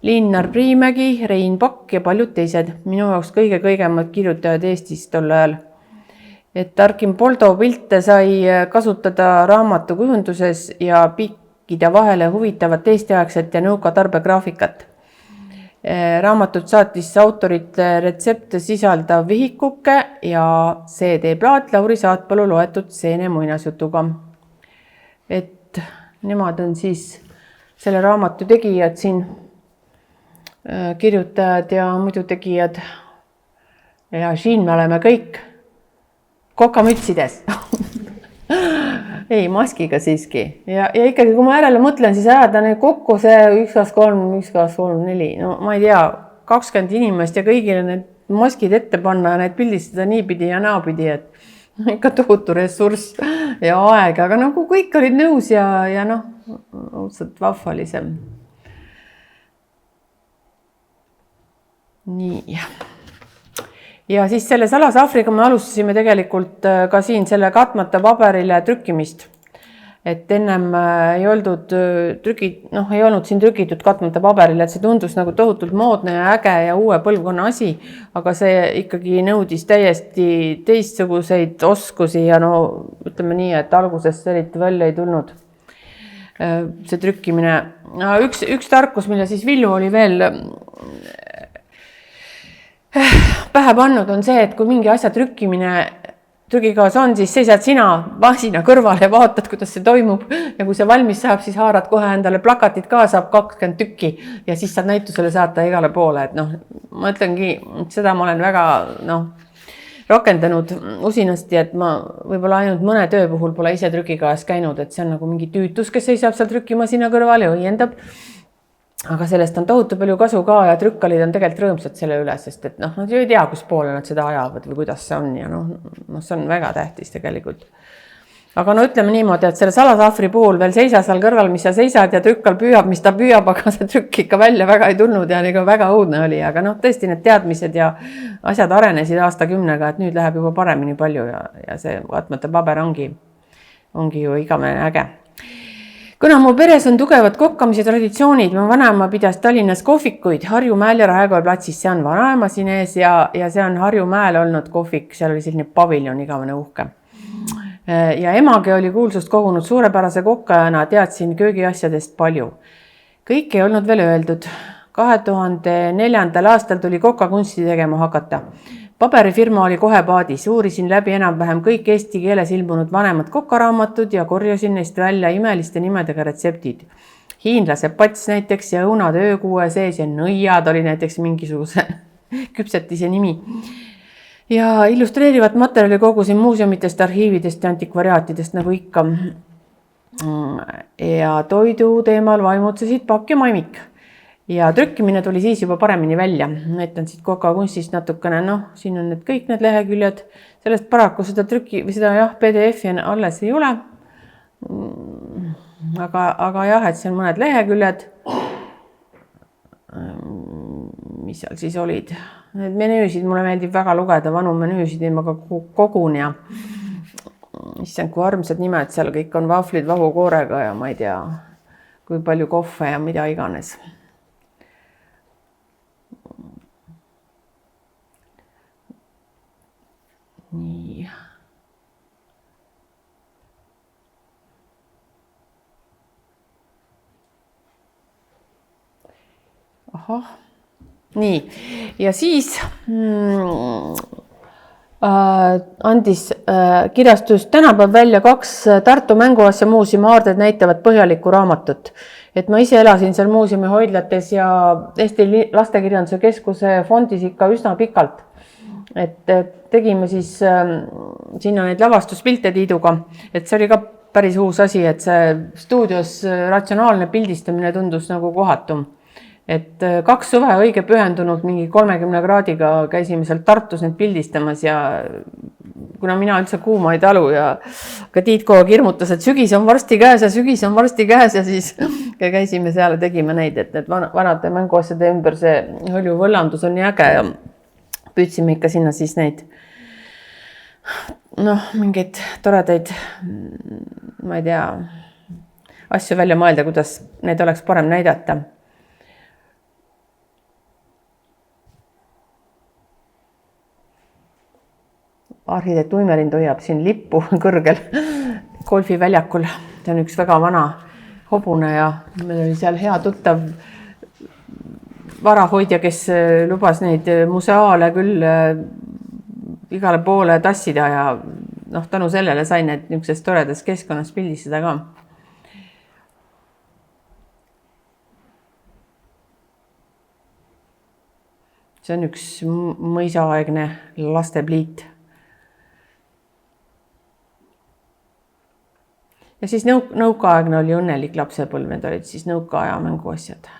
Linnar Priimägi, Rein Pakk ja paljud teised. Minu jaoks kõige-kõigemad kirjutajad Eestis tol ajal. Et Archimpoldo pilte sai kasutada raamatu kujunduses ja pikkida vahele huvitavat teistjaaegset ja nõuka tarbegraafikat. Raamatut saatis autorite retsepte sisaldav vihikuke ja CD-plaat Lauri Saatpalu loetud seene muinasjutuga. Et nemad on siis selle raamatu tegijad siin, kirjutajad ja muidu tegijad. Ja siin me oleme kõik kokamütsides. Ei, maskiga siiski. Ja ikkagi, kui ma järele mõtlen, siis ajada neid kokku see 1x3, 1x3, 4. No ma ei tea, 20 inimest ja kõigile need maskid ette panna ja need pildistada niipidi ja naapidi, et ikka tohutu ressurss ja aeg, aga nagu kõik olid nõus ja õudselt vahvalisem. Nii. Ja siis selle Salasahvriga me alustasime tegelikult ka siin selle katmata paberile trükkimist. Et ennem ei olnud siin trükitud katmata paberile, et see tundus nagu tohutult moodne ja äge ja uue põlvkonna asi, aga see ikkagi nõudis täiesti teistsuguseid oskusi ja ütleme nii, et alguses eriti välja ei tulnud see trükkimine. Üks tarkus, mille siis Villu oli veel pähe pannud, on see, et kui mingi asja trükkimine trükigaas on, siis seisad sina vasina kõrvale ja vaatad, kuidas see toimub. Ja kui see valmis saab, siis haarad kohe endale plakatit ka, saab 20 tükki ja siis saad näitusele saata igale poole. Et ma ütlengi, seda ma olen väga rakendanud usinasti, et ma võib-olla ainult mõne töö puhul pole ise trükigaas käinud, et see on nagu mingi tüütus, kes seisab seal trükimasina kõrval ja õiendab. Aga sellest on tohutu palju kasu ka ja trükkalid on tegelikult rõõmsad selle üle, sest et nad ju ei tea, kus poole nad seda ajavad või kuidas see on ja see on väga tähtis tegelikult. Aga ütleme niimoodi, et selle Salasahvri puhul veel seisa seal kõrval, mis sa seisad ja trükkal püüab, mis ta püüab, aga see trükk ikka välja väga ei tulnud ja väga õudne oli. Aga tõesti need teadmised ja asjad arenesid aastakümnega, et nüüd läheb juba paremini palju ja see katmata paber ongi ju igavene äge. Kuna mu peres on tugevad kokkamise traditsioonid, mu vanaema pidas Tallinnas kohvikuid Harjumäel ja Raekoja platsis, see on vanaema siin ees ja see on Harjumäel olnud kohvik, seal oli selline paviljon igavene uhke. Ja emagi oli kuulsust kogunud suurepärase kokkajana, teadsin köögiasjadest palju. Kõik ei olnud veel öeldud. 2004. aastal tuli Koka kunsti tegema hakata. Paberifirma oli kohe paadis, uurisin läbi enam-vähem kõik eesti keeles ilmunud vanemad kokaraamatud ja korjasin neist välja imeliste nimedega retseptid. Hiinlase pats näiteks ja õunad öökuue sees ja nõiad oli näiteks mingisuguse küpsetise nimi. Ja illustreerivat materjali kogusin muuseumitest, arhiividest ja antikvariaatidest nagu ikka. Ja toidu teemal vaimutsesid Pakk ja Maimik. Ja trükkimine tuli siis juba paremini välja. Näitan siit Koka kunstist natukene, siin on kõik need leheküljed. Sellest paraku seda PDF-i alles ei ole. Aga jah, et see on mõned leheküljed. Mis seal siis olid? Need menüüsid, mulle meeldib väga lugeda, vanu menüüsid, ma ka kogun ja issand, kui armsad nimed, seal kõik on vahvlid vahukoorega ja ma ei tea, kui palju kohve ja mida iganes. Nii. Ahah. Nii. Ja siis andis kirjastus tänapäev välja 2 Tartu mänguasja muuseumi aardeid näitavat põhjalikku raamatut. Et ma ise elasin seal muuseumi hoidlates ja Eesti Lastekirjanduse Keskuse fondis ikka üsna pikalt. Et tegime siis sinna neid lavastuspilte Tiiduga, et see oli ka päris uus asi, et see stuudios ratsionaalne pildistamine tundus nagu kohatum. Et 2 suve õige pühendunud mingi 30 kraadiga käisime seal Tartus need pildistamas ja kuna mina üldse kuuma ei talu ja ka Tiit kogu hirmutas, et sügis on varsti käes ja siis käisime seal ja tegime neid, et need vanade mänguasjade ümber see hõlju võllandus on nii äge ja püüdsime ikka sinna siis neid mingeid toredaid, ma ei tea, asju välja mõelda, kuidas neid oleks parem näidata. Arhitekt Uimerind hoiab siin lippu kõrgel golfiväljakul. See on üks väga vana hobune ja meil oli seal hea tuttav varahoidja, kes lubas neid museaale küll igale poole tassida ja tänu sellele sain need niisuguses toredas keskkonnas pildistada ka. See on üks mõisaaegne lastepliit. Ja siis nõukaaegne oli õnnelik lapsepõlv, need olid siis nõukaaja mänguasjad.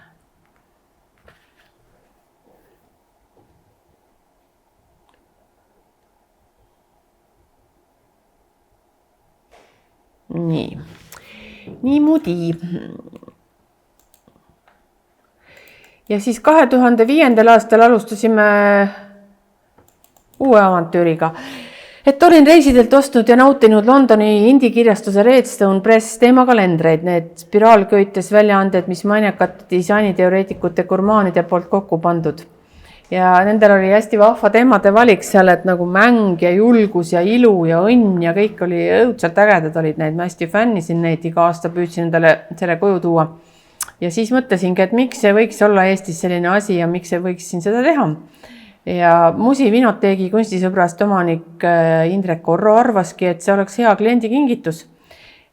Niimoodi. Ja siis 2005. aastal alustasime uue avantüüriga. Et olin reisidelt ostnud ja nautinud Londoni indie-kirjastuse Redstone Press teemakalendreid, need spiraalköites väljaanded, mis maniakate disainiteoreetikute gurmaanide poolt kokku pandud. Ja nendel oli hästi vahva teemade valik seal, et nagu mäng ja julgus ja ilu ja õnn ja kõik oli õudselt ägedad olid neid. Ma hästi fännisin neid, iga aasta püüdsin endale selle koju tuua. Ja siis mõtlesingi, et miks see võiks olla Eestis selline asi ja miks see võiks siin seda teha. Ja Musi Vinoteegi kunstisõbrast omanik Indrek Korro arvaski, et see oleks hea kliendi kingitus.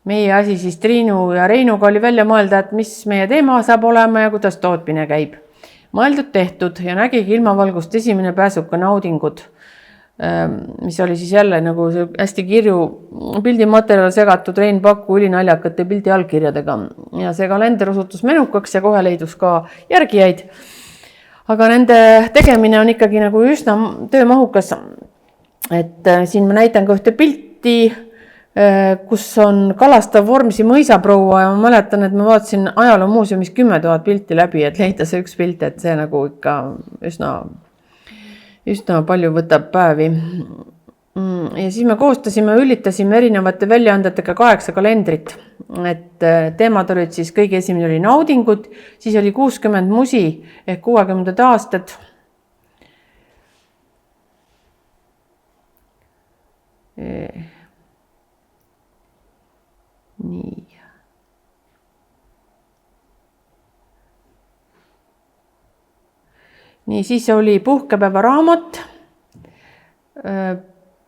Meie asi siis Triinu ja Reinuga oli välja mõelda, et mis meie teema saab olema ja kuidas tootmine käib. Mõeldud tehtud ja nägigi ilmavalgust esimene pääsuka naudingud, mis oli siis jälle nagu hästi kirju pildimaterjal segatud Rein Paku ülinaljakate pildi allkirjadega. Ja see kalender osutus menukaks ja kohe leidus ka järgijaid. Aga nende tegemine on ikkagi nagu üsna töömahukas. Et siin ma näitan ka ühte pilti, kus on kalastav Vormsi mõisaproua ja ma mäletan, et ma vaatasin ajaloo muuseumis 10 000 pilti läbi, et leida see üks pilt, et see nagu ikka üsna palju võtab päevi. Ja siis me koostasime, ülitasime erinevate väljaandetega 8 kalendrit, et teemad olid siis kõige esimene oli naudingud, siis oli 60 musi ehk 60 aastad. Nii. nii, siis oli puhkepäeva raamat.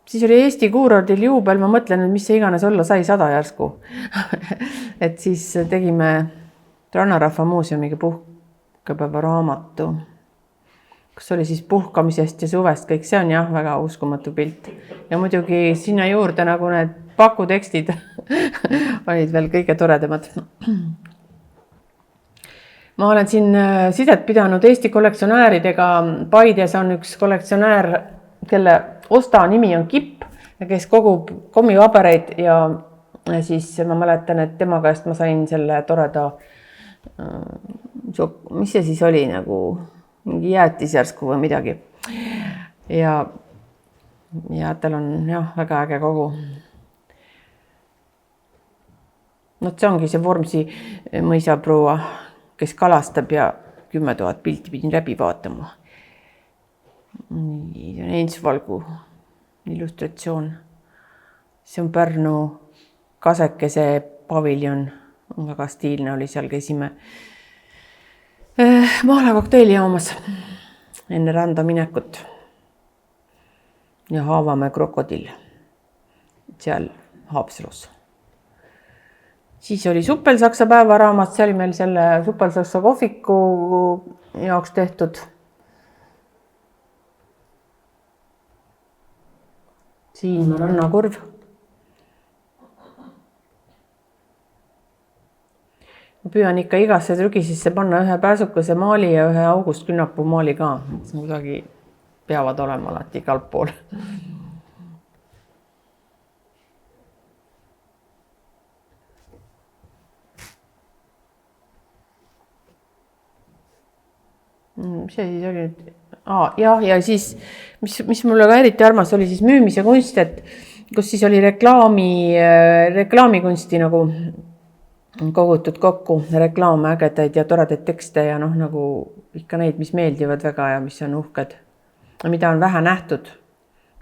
Siis oli Eesti kuurordil juubel, ma mõtlen, et mis see iganes olla sai 100 järsku. Et siis tegime Rannarahva muuseumiga puhkepäeva raamatu, kus oli siis puhkamisest ja suvest kõik, see on jah, väga uskumatu pilt. Ja muidugi sinna juurde nagu need pakutekstid olid veel kõige toredamad. Ma olen siin sidet pidanud Eesti kollektsionääridega. Paides on üks kollektsionäär, kelle osta nimi on Kipp ja kes kogub kommivabereid ja siis ma mäletan, et tema käest ma sain selle toreda, mis see siis oli, nagu mingi jäätis järsku või midagi. Ja tal on jah, väga äge kogu. No see ongi see Vormsi mõisaproua, kes kalastab ja 10 000 pilti pidin läbi vaatama. Nii, see on Einsvalgu illustratsioon. See on Pärnu Kasekese paviljon. Väga stiilne oli, seal käisime Mahla kokteilijaamas enne randa minekut. Ja Haavamäe krokodill seal Haapsalus. Siis oli Suppelsaksa päevaraamat, see oli meil selle Suppelsaksa kohviku jaoks tehtud. Siin on rannakurv. Ma püüan ikka igasse trügisisse panna ühe pääsukese maali ja ühe August Künnapuu maali ka. Kuidagi peavad olema alati igal pool. See siis oli nüüd... Ja siis, mis mulle ka eriti armas oli, siis müümise kunst, et kus siis oli reklaamikunsti nagu kogutud kokku, reklaame, ägedaid ja toredaid tekste ja nagu ikka neid, mis meeldivad väga ja mis on uhked, mida on vähe nähtud.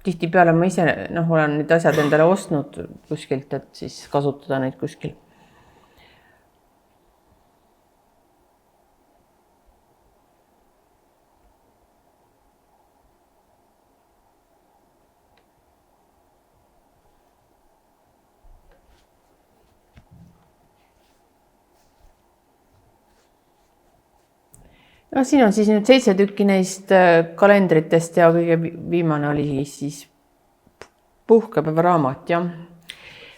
Tihtipeale ma ise olen need asjad endale ostnud kuskilt, et siis kasutada neid kuskil. No, siin on siis nüüd 7 tükki neist kalendritest ja kõige viimane oli siis puhkepäeva raamat. Ja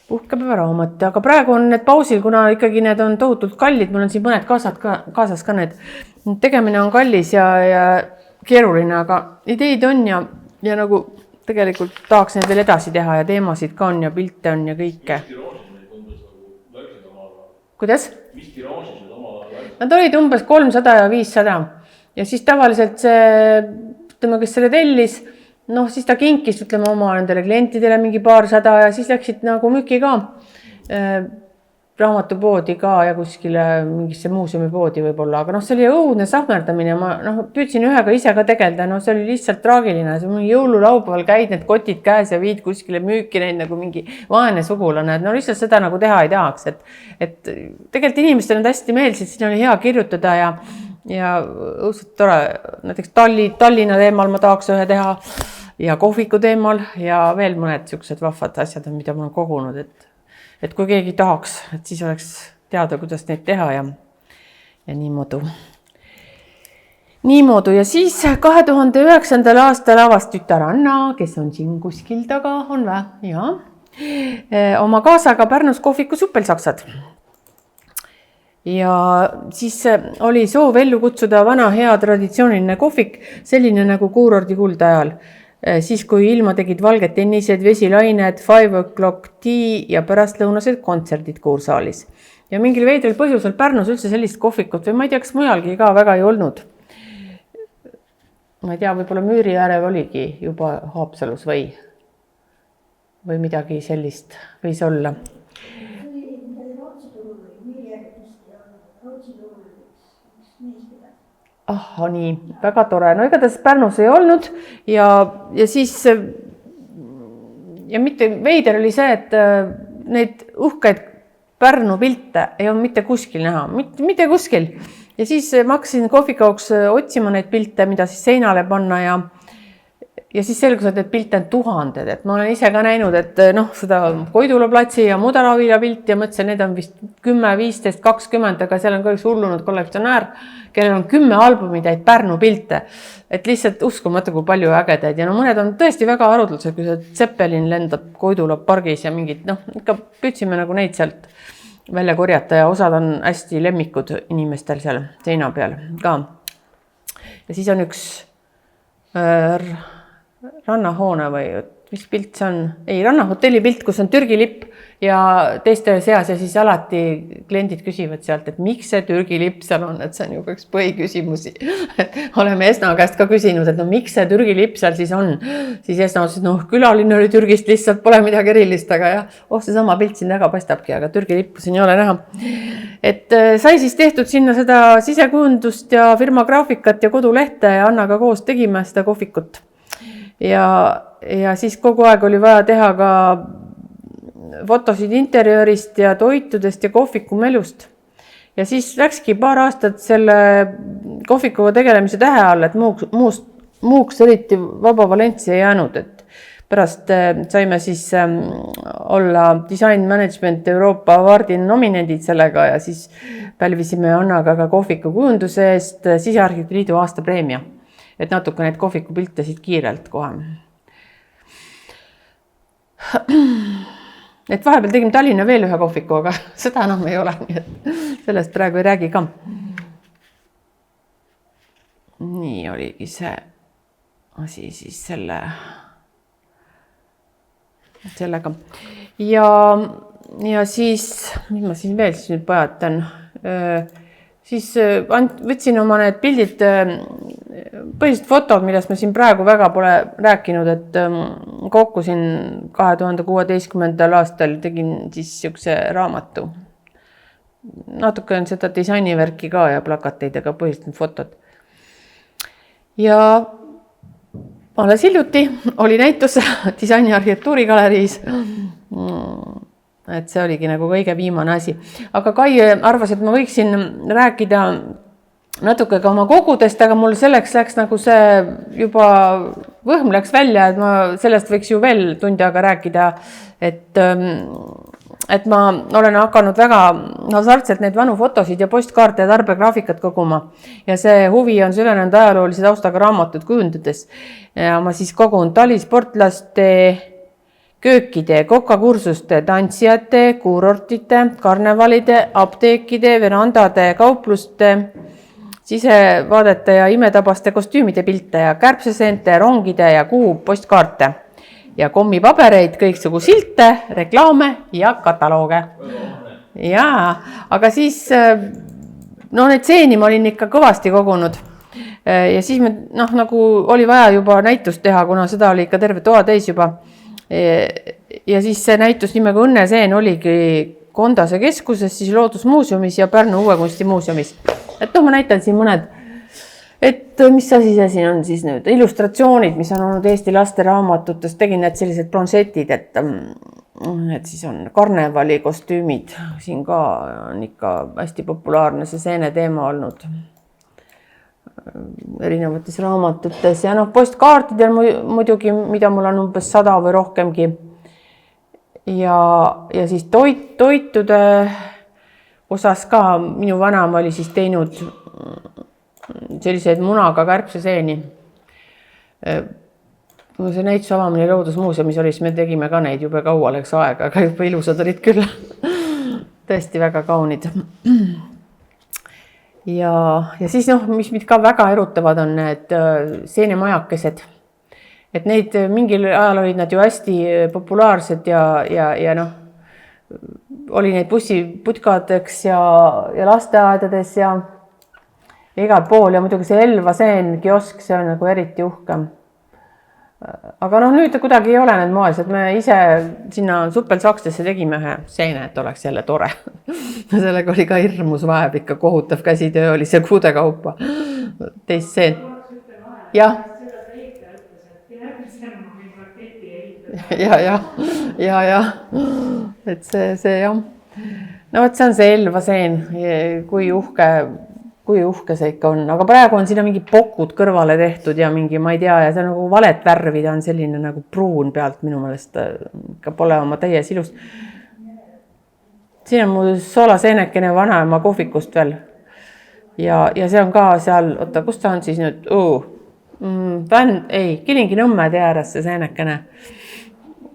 puhkepäeva raamat, aga praegu on need pausil, kuna ikkagi need on tohutult kallid, mul on siin mõned kaasas ka need. Tegemine on kallis ja keeruline, aga ideid on ja nagu tegelikult tahaks need veel edasi teha ja teemasid ka on ja pilte on ja kõike. Kuidas? Mis tiraažis need oma Nad olid umbes 300 ja 500 ja siis tavaliselt see, kes selle tellis, siis ta kinkis, oma nendele klientidele mingi paarsada ja siis läksid nagu müüki ka raamatupoodi ka ja kuskile mingisse muuseumipoodi võib-olla, aga see oli õudne sahmerdamine, ma püüdsin ühega ise ka tegelda, see oli lihtsalt traagiline, see jõululaupäeval käid need kotid käes ja viid kuskile müüki neid nagu mingi vaene sugulane, et lihtsalt seda nagu teha ei tahaks, et tegelikult inimestel on hästi meeldisid, siin oli hea kirjutada ja õudselt tore, näiteks Tallinna teemal ma tahaks ühe teha ja kohviku teemal ja veel mõned siuksed vahvad asjad on, mida ma olen kogunud, et kui keegi tahaks, et siis oleks teada, kuidas neid teha ja niimoodi. Ja siis 2009. aastal avas tütar Anna, kes on siin kuskil taga, on või? Ja. Oma kaasaga Pärnus kohviku Suppelsaksad. Ja siis oli soov ellu kutsuda vana hea traditsiooniline kohvik, selline nagu kuurordi kuldajal. Siis, kui ilma tegid valged tennised, vesilained, 5 o'clock tea ja pärastlõunased kontserdid kuursaalis. Ja mingil veidral põhjusel Pärnus üldse sellist kohvikut või ma ei tea, kas mujalgi ka väga ei olnud. Ma ei tea, võib-olla Müüri äärel oligi juba Haapsalus või midagi sellist võis olla. Nii, väga tore. No igatahes Pärnus ei olnud ja siis ja mitte veider oli see, et neid uhkeid Pärnu pilte ei olnud mitte kuskil näha, mitte kuskil. ja siis ma hakkasin kohvikauks otsima neid pilte, mida siis seinale panna ja siis selgus, et need pilte on tuhanded, et ma olen ise ka näinud, et noh, seda Koidula platsi ja Mudaravila pilti ja mõtlesin, need on vist 10, 15, 20, aga seal on ka üks hullunud kollektsionäär, kellel on 10 albumitäid Pärnu pilte. Et lihtsalt uskumatu, kui palju ägedaid ja no mõned on tõesti väga arutlused, kui see Zeppelin lendab Koidula pargis ja mingid, noh, ikka püüdsime nagu neid sealt välja korjata ja osad on hästi lemmikud inimestel seal seina peal ka. Ja siis on üks rannahoone või mis pilt see on? Ei, rannahotelli pilt, kus on Türgi lipp ja teiste seas ja siis alati kliendid küsivad sealt, et miks see Türgi lipp seal on, et see on juba üks põhiküsimusi. Oleme Esna käest ka küsinud, et no miks see Türgi lipp seal siis on. Siis Esna ütles, et noh, külaline oli Türgist, lihtsalt pole midagi erilist, aga jah, seesama pilt siin väga paistabki, aga Türgi lippu siin ei ole näha. Et sai siis tehtud sinna seda sisekujundust ja firma graafikat ja kodulehte ja Annaga koos tegime seda kohvikut. Ja siis kogu aeg oli vaja teha ka fotosid interjöörist ja toitudest ja kohviku melust. Ja siis läkski paar aastat selle kohvikuga tegelemise tähe all, et muuks eriti vaba Valentsi ei jäänud. Et pärast saime siis olla Design Management Euroopa Awardi nominendid sellega ja siis pälvisime Annaga ka kohviku kujunduse eest Sisearhitektide Liidu aastapreemia. Et natuke need kohviku piltasid kiirelt kohe. Et vahepeal tegime Tallinna veel ühe kohviku, aga seda enam ei ole, nii et sellest praegu ei räägi ka. Nii oligi see asi siis sellega. Ja siis, mis ma siin veel siis nüüd pajatan, siis võtsin oma need pildid, põhiliselt fotod, millest ma siin praegu väga pole rääkinud, et kokku siin 2016. aastal tegin siis siukse raamatu. Natuke on seda disainivärki ka ja plakateid, aga põhiliselt fotod. Ja alles hiljuti oli näitus disaini arhitektuurigaleriis. Et see oligi nagu kõige viimane asi. Aga Kai arvas, et ma võiksin rääkida natuke ka oma kogudest, aga mul selleks läks nagu see juba võhm läks välja, et ma sellest võiks ju veel tundi aega rääkida, et ma olen hakanud väga hasartselt neid vanu fotosid ja postkaarte ja tarbegraafikat koguma ja see huvi on süvenenud ajaloolise taustaga raamatud kujundades ja ma siis kogun talisportlaste köökide, kokakursuste, tantsijate, kuurortite, karnevalide, apteekide, verandade, kaupluste, sisevaadete ja imetabaste kostüümide pilte ja kärbseseente, rongide ja kuu postkaarte ja kommipabereid, kõiksugu silte, reklaame ja katalooge. Jaa, aga siis need seeni ma olin ikka kõvasti kogunud ja siis me nagu oli vaja juba näitust teha, kuna seda oli ikka terve toa täis juba. Ja siis see näitus nimega Õnneseen oligi Kondase keskuses, siis Loodusmuuseumis ja Pärnu Uue Kunstimuuseumis. Et ma näitan siin mõned, et mis asi see siin on siis nüüd, illustratsioonid, mis on olnud Eesti laste raamatutes, tegin need sellised bronsetid, et siis on karnevali kostüümid, siin ka on ikka hästi populaarne see seene teema olnud erinevates raamatutes ja postkaartidel muidugi, mida mul on umbes 100 või rohkemgi ja siis toitude osas ka minu vanaema oli siis teinud selliseid munaga kärbseseeni. Kui see näituse avamine Loodusmuuseumis oli, siis me tegime ka neid jube kaua läks aega, aga juba ilusad olid küll. Tõesti väga kaunid. Ja siis mis mind ka väga erutavad on need seenemajakesed. Et neid mingil ajal olid nad ju hästi populaarsed ja oli neid bussiputkadeks ja lasteaedades ja igal pool ja muidugi see Elva seen kiosk, see on nagu eriti uhkem. Aga nüüd kuidagi ei ole need moelsed. Me ise sinna Suppelsaakstesse tegime ühe seene, et oleks jälle tore. Sellega oli ka hirmus vahev, ikka kohutav käsitöö oli see kuude kaupa. Teist seen. Jah. Ja. Et see jah. No võt see on see Elva seen, kui uhke kui uhke see ikka on, aga praegu on sinna mingi pokud kõrvale tehtud ja mingi, ma ei tea, ja see on nagu valet värvi, ta on selline nagu pruun pealt minu meelest, ikka pole oma täies ilus. Siin on mu soolaseenekene vanaema kohvikust veel. Ja see on ka seal, oota, kus ta on siis nüüd? Kilingi-Nõmme tee ääres see seenekene,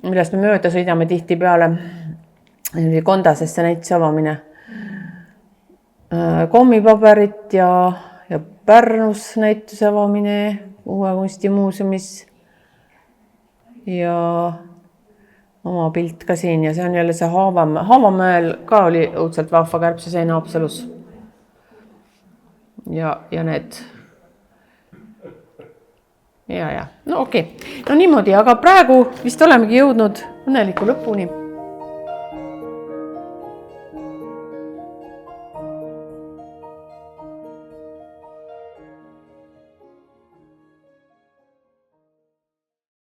millest me mööda sõidame tihti peale. Kondasesse näituse avamine. Kommipaberit ja Pärnus näituse avamine Uue kunstimuuseumis. Ja oma pilt ka siin ja see on jälle see Haavamäel ka oli õudselt vahva kärbse seina Haapsalus. Ja need. Ja. No okei. No niimoodi, aga praegu vist olemegi jõudnud õnneliku lõpuni.